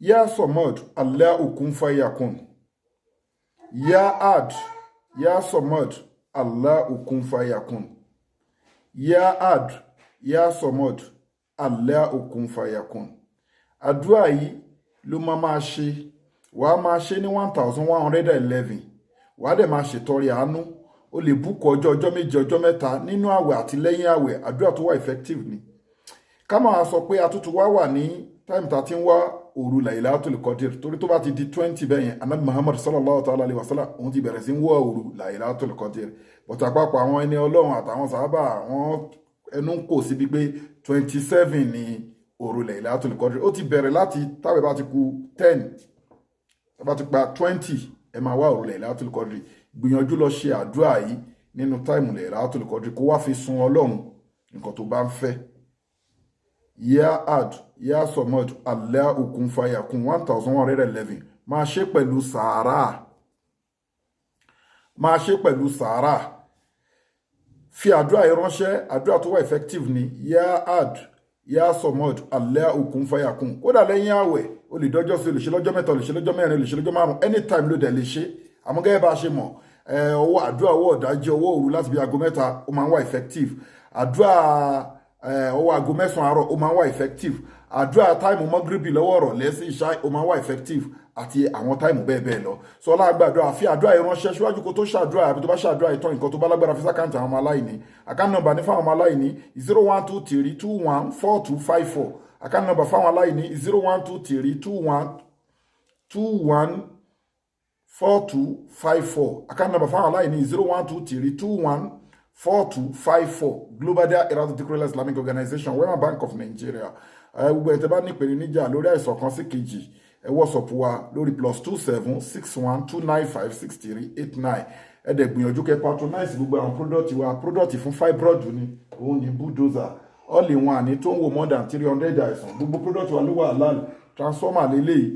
Ya-Sormod, Allahu Kunfayakun. Ya-Sormod, Allahu Kunfayakun. Ya-Sormod, Allahu Kunfayakun. Àdúrà yìí ló máa ṣe. Wàá máa ṣe ní 1111. Wàá dẹ̀ máa ṣètọrẹ àánú. O lè búkọ ọjọ́ méje ọjọ́ mẹ́ta nínú àwẹ̀ àti lẹ́yìn àwẹ̀. Àdúrà tó wà effective ni. Ká máa sọ pé àtútù wà ní time tá ti ń wá òru Lailatul Qadr, torí tó bá ti di 20 bẹ́yẹn Ànábì Muhammad sallallahu ta'ala alaihi wasallam òun ti bẹ̀rẹ̀ sí ń wá òru Lailatul Qadr. But àpapọ̀ àwọn ẹni Ọlọ́run àtàwọn sàhábà àwọn ẹnu ń kò síbi pé 27 ni òru Lailatul Qadr. Ó ti bẹ̀rẹ̀ láti táwẹ̀ bá ti kù 10, tá bá ti pa 20 ẹ máa wá òru Lailatul Qadr. Gbìyànjú lọ ṣe àdúrà yìí nínú táìmù Lailatul Qadr kó wá fi sun Ọlọ́run nǹkan tó bá ń fẹ́. Ya-Sormod, Allahu Kunfayakun 1111. Máa ṣe pẹ̀lú sàárà. Máa ṣe pẹ̀lú sàárà. Fi àdúrà yìí ránṣẹ́, àdúrà tó wà effective ni. Ya-Sormod, Allahu Kunfayakun. Kódà lẹ́yìn àwẹ̀, o lè dọ́jọ́ sí, o lè ṣe lọ́jọ́ mẹ́ta, o lè ṣe lọ́jọ́ mẹ́rin, o lè ṣe lọ́jọ́ márùn-ún. Anytime ló dẹ̀ lè ṣe. Àmọ́ gẹ́gẹ́ bá a ṣe mọ̀, ọwọ́ àdúrà ọwọ́ ọ̀dájí ọwọ́ òru láti bí aago mẹ́ta ó máa ń wà effective. Àdúrà ọwọ́ aago mẹ́sàn-án àárọ̀ ó máa ń wà effective. Àdúrà táìmù mọ́gíríbì lọ́wọ́ ọ̀rọ̀ lẹ́sìn ìṣá ó máa ń wà effective àti àwọn táìmù bẹ́ẹ̀ bẹ́ẹ̀ lọ. Sọ lágbàdúrà fi àdúrà yìí ránṣẹ́ síwájú kó tó ṣàdúrà àbí tó bá ṣàdúrà ìtàn nǹkan tó bá lágbára fi sákàǹtì àwọn ọmọ aláìní. Àkáǹtì nọ́mbà ní fáwọn ọmọ aláìní 0123214254. Àkáǹtì nọ́mbà fáwọn aláìní 0123214254. Àkáǹtì nọ́mbà fáwọn aláìní 0123214254. Global Dahiratu Dhikrlahi Islamic Organization, Wema Bank of Nigeria. Gbogbo ẹ̀ tẹ́ bá ní ìpèníjà lórí àìsàn kan sí kejì, ẹ WhatsApp wa lórí +27612956389. Ẹ dẹ̀ gbìyànjú kẹ́ patronize gbogbo àwọn product wa. Product fún fibroid ni, òun ni bulldozer. All in one ni tó ń wo more than 300 àìsàn. Gbogbo product wa ló wà halal. Transformer lélẹ́yìí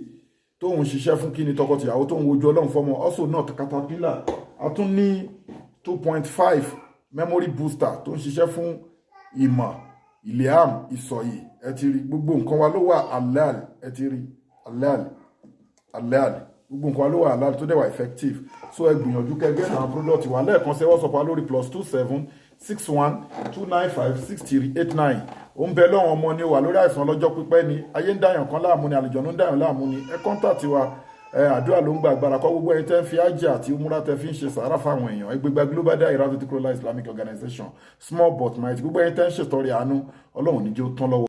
tó ń ṣiṣẹ́ fún kíni tọkọtìyàwó tó ń wojú Ọlọ́run fọ́mọ. Also not caterpillar. A tún ní 2.5 memory booster tó ń ṣiṣẹ́ fún ìmọ̀, ìlẹ̀hàm, ìsọ̀yè. Ẹ ti rí gbogbo nǹkan wa ló wà halal. Ẹ ti rí halal. Gbogbo nǹkan wa ló wà halal tó dẹ̀ wà effective. So ẹ gbìyànjú kẹgẹ́ àwọn product wa lẹ́ẹ̀kan ṣe WhatsApp wa lórí +27612956389. Ó ń bẹ lọ́wọ́ ọmọ ni ó wà lórí àìsàn ọlọ́jọ́ pípẹ́ ni. Ayé ń dáyàn kan láàmú ni, àlùjọ̀nnú ń dáyàn láàmú ni. Ẹ kọ́ńtàtì wa. Àdúrà ló ń gba Agbara kọ́ gbogbo ẹni tẹ́ ń fi ájì àti umura tẹ́ fi ń ṣe sàárà fáwọn èèyàn. Ẹgbẹgbẹ Global Dahiratu Dhikrlahi Islamic Organization, small but mighty. Gbogbo ẹni tẹ́ ń ṣètọrẹ àánú, Ọlọ́run ní jẹ́ ó tán lọ́wọ́.